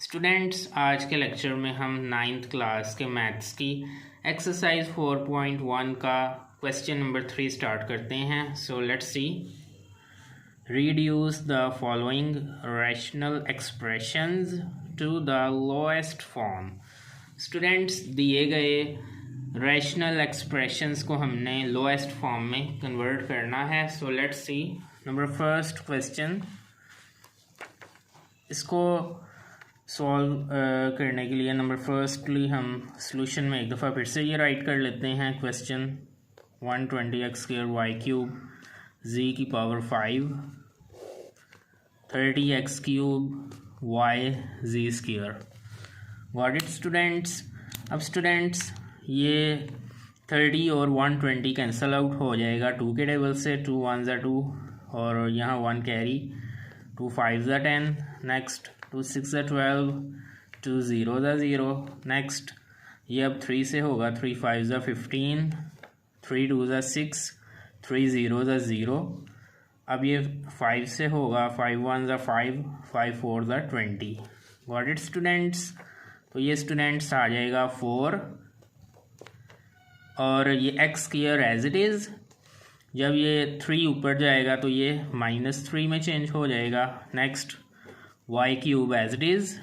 Students, आज के lecture में हम 9th क्लास के मैथ्स की एक्सरसाइज 4.1 का क्वेश्चन नंबर 3 स्टार्ट करते हैं। So let's see. reduce the following rational expressions to the lowest form। Students, दिए गए रैशनल एक्सप्रेशंस को हमने लोएस्ट फॉर्म में कन्वर्ट करना है। So let's see. Number first question, इसको सॉल्व करने के लिए नंबर फर्स्टली हम सॉल्यूशन में एक दफ़ा फिर से ये राइट कर लेते हैं। क्वेश्चन 120x² y³ z की power 5 30x³ y z²। Got it students. अब स्टूडेंट्स ये 30 और 120 कैंसल आउट हो जाएगा 2 के टेबल से। 2 1 ज़ा 2 और यहाँ 1 कैरी, 2 5 ज़ा 10, नेक्स्ट 2 6 ज़ा 12, 2 0 ज़ा 0, नेक्स्ट ये अब 3 से होगा 3 5 ज़ा 15, 3 2 ज़ा 6, 3 0 ज़ा 0। अब ये 5 से होगा 5 1 ज़ा 5, 5 4 ज़ा 20। Got it students. तो ये स्टूडेंट्स आ जाएगा 4 और ये x² एज इट इज़। जब ये 3 ऊपर जाएगा तो ये -3 में चेंज हो जाएगा। Next y³ as it is.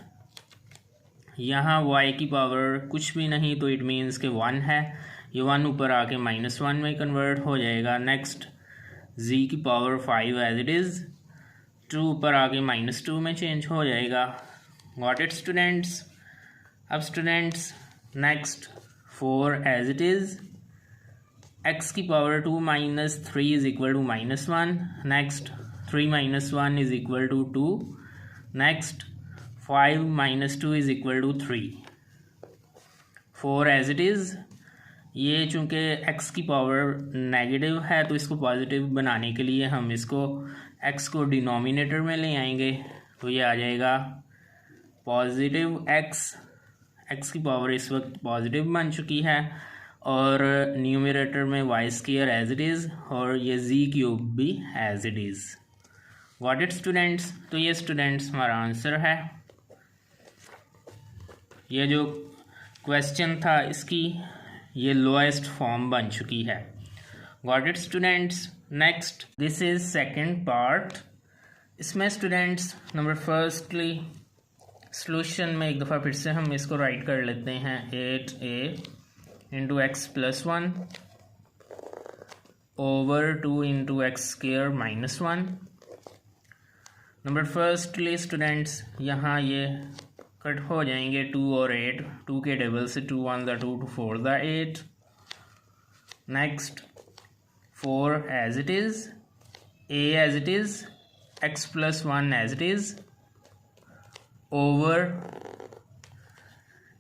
यहाँ y की पावर कुछ भी नहीं तो इट मीन्स के 1 है, ये 1 ऊपर आके -1 में कन्वर्ट हो जाएगा। नेक्स्ट z की पावर 5 एज इट इज़, 2 ऊपर आके -2 में चेंज हो जाएगा। Got it students. अब students next 4 as it is, x की power 2 -3 is equal to -1। Next 3 - 1 is equal to 2। Next 5 - 2 is equal to 3। 4 as it is. ये चूँकि x की पावर नेगेटिव है तो इसको पॉजिटिव बनाने के लिए हम इसको x को डिनोमिनेटर में ले आएंगे तो ये आ जाएगा पॉजिटिव x की पावर इस वक्त पॉजिटिव बन चुकी है और न्यूमरेटर में y² एज इट इज़ और ये z³ भी as it is. Got it students. तो ये स्टूडेंट्स हमारा आंसर है। ये जो क्वेश्चन था इसकी ये लोएस्ट फॉर्म बन चुकी है। Got it students. Next this is second part. इसमें स्टूडेंट्स नंबर फर्स्टली सॉल्यूशन में एक दफ़ा फिर से हम इसको राइट कर लेते हैं। 8a × x + 1 over 2 × x² - 1। Number firstly students यहाँ ये कट हो जाएंगे 2 और 8, 2 के टेबल से 2 1 ज़ा 2, 2 4 ज़ा 8। Next 4 as it is, a as it is, x + 1 as it is over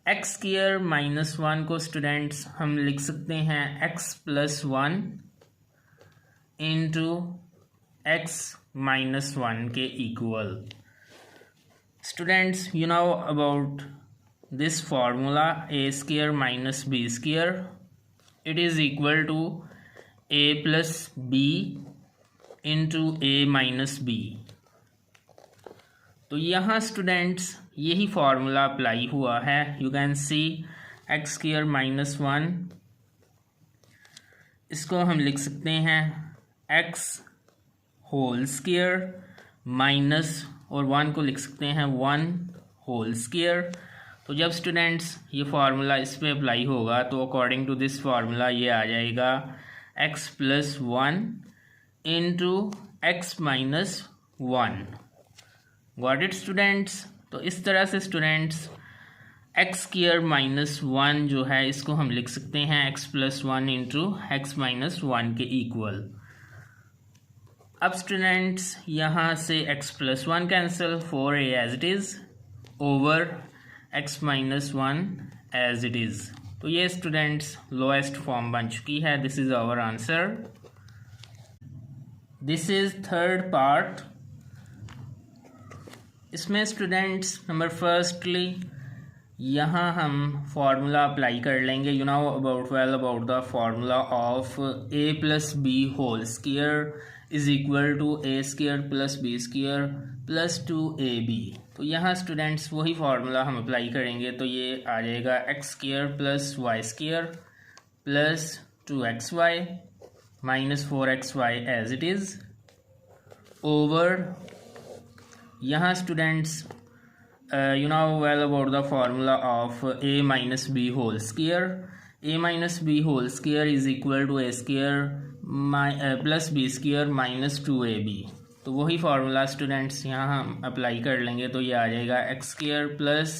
x² - 1 को स्टूडेंट्स हम लिख सकते हैं x + 1 × x - 1 के equal. Students you know about this formula a² - b², it is equal to a + b × a - b। तो यहाँ students यही formula apply हुआ है। यू कैन सी x² - 1, इसको हम लिख सकते हैं x² माइनस और 1 को लिख सकते हैं 1² तो जब स्टूडेंट्स ये फार्मूला इस पे अप्लाई होगा तो अकॉर्डिंग टू दिस फार्मूला ये आ जाएगा x + 1 × x - 1। Got it students. तो इस तरह से स्टूडेंट्स x² - 1 जो है इसको हम लिख सकते हैं x + 1 × x - 1 के इक्वल। अब स्टूडेंट्स यहाँ से x + 1 cancel, 4a as it is over x - 1 as it is. तो ये स्टूडेंट्स लोएस्ट फॉर्म बन चुकी है। This is our answer. This is third part. इसमें स्टूडेंट्स नंबर फर्स्टली यहाँ हम फार्मूला अप्लाई कर लेंगे। You know about the formula of a + b² is equal to a² + b² plus 2ab। तो यहाँ स्टूडेंट्स वही फार्मूला हम अप्लाई करेंगे, तो ये आ जाएगा x square plus y square plus 2xy minus 4xy as it is over, यहाँ students you know well about the formula of a minus b whole square. A minus b whole square is equal to a square plus b square minus 2ab। तो वही formula students यहाँ हम apply कर लेंगे, तो ये आ जाएगा x square plus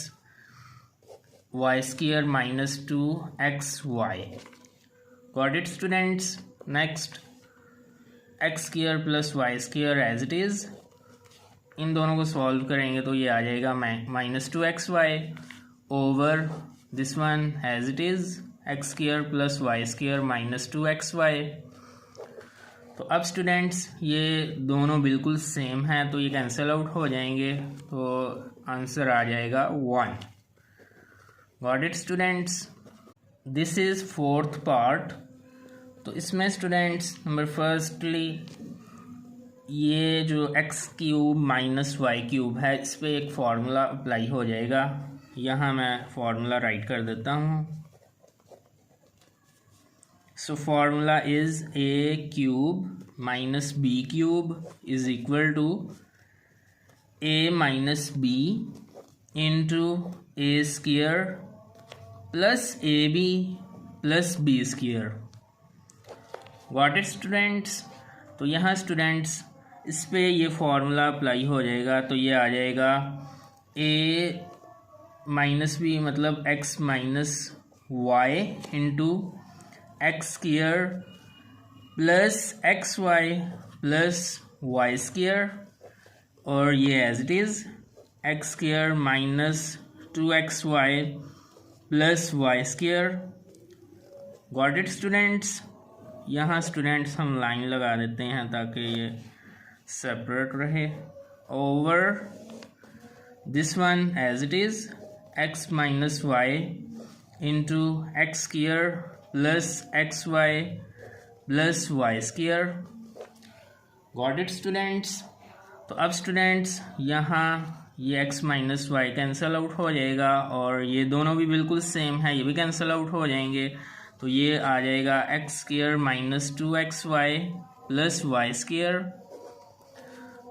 y square minus 2xy। Got it students. Next x square plus y square as it is, इन दोनों को सॉल्व करेंगे तो ये आ जाएगा minus 2xy over this one as it is x square plus y square minus 2xy। तो अब स्टूडेंट्स ये दोनों बिल्कुल सेम हैं, तो ये कैंसिल आउट हो जाएंगे, तो आंसर आ जाएगा 1। Got it students. This is fourth part. तो इसमें स्टूडेंट्स नंबर फर्स्टली ये जो x cube minus y cube है, इस पर एक फार्मूला अप्लाई हो जाएगा। यहाँ मैं फार्मूला राइट कर देता हूँ। So formula is a cube minus b cube is equal to a minus b into a square plus a b plus b square. Got it students. तो यहाँ स्टूडेंट्स इस पे ये फार्मूला अप्लाई हो जाएगा, तो ये आ जाएगा ए माइनस बी मतलब x minus y into x square plus x y plus y square, और ये as it is x square minus 2xy plus y square. Got it students. यहाँ स्टूडेंट्स हम लाइन लगा देते हैं ताकि ये सेपरेट रहे over this one as it is x minus y into x square plus x y plus y square. Got it students. तो अब स्टूडेंट्स यहाँ ये x minus y cancel out हो जाएगा, और ये दोनों भी बिल्कुल सेम है, ये भी कैंसिल आउट हो जाएंगे, तो ये आ जाएगा x square minus 2xy plus y square.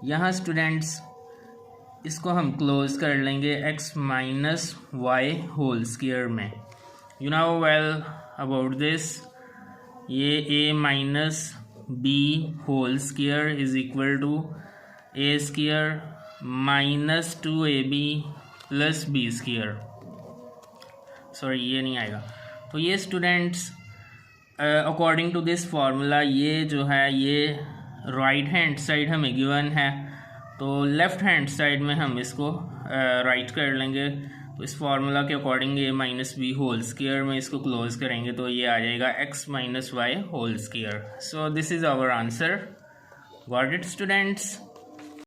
यहाँ स्टूडेंट्स इसको हम क्लोज कर लेंगे x minus y whole square में। You know well about this, ये a minus b whole square is equal to a square minus 2ab plus b square. Sorry ये नहीं आएगा। तो ये students according to this formula ये जो है ये राइट हैंड साइड हमें गिवन है, तो लेफ़्ट हैंड साइड में हम इसको राइट कर लेंगे। तो इस फार्मूला के according a minus b whole square में इसको क्लोज करेंगे, तो ये आ जाएगा x minus y whole square. So this is our answer. Got it students.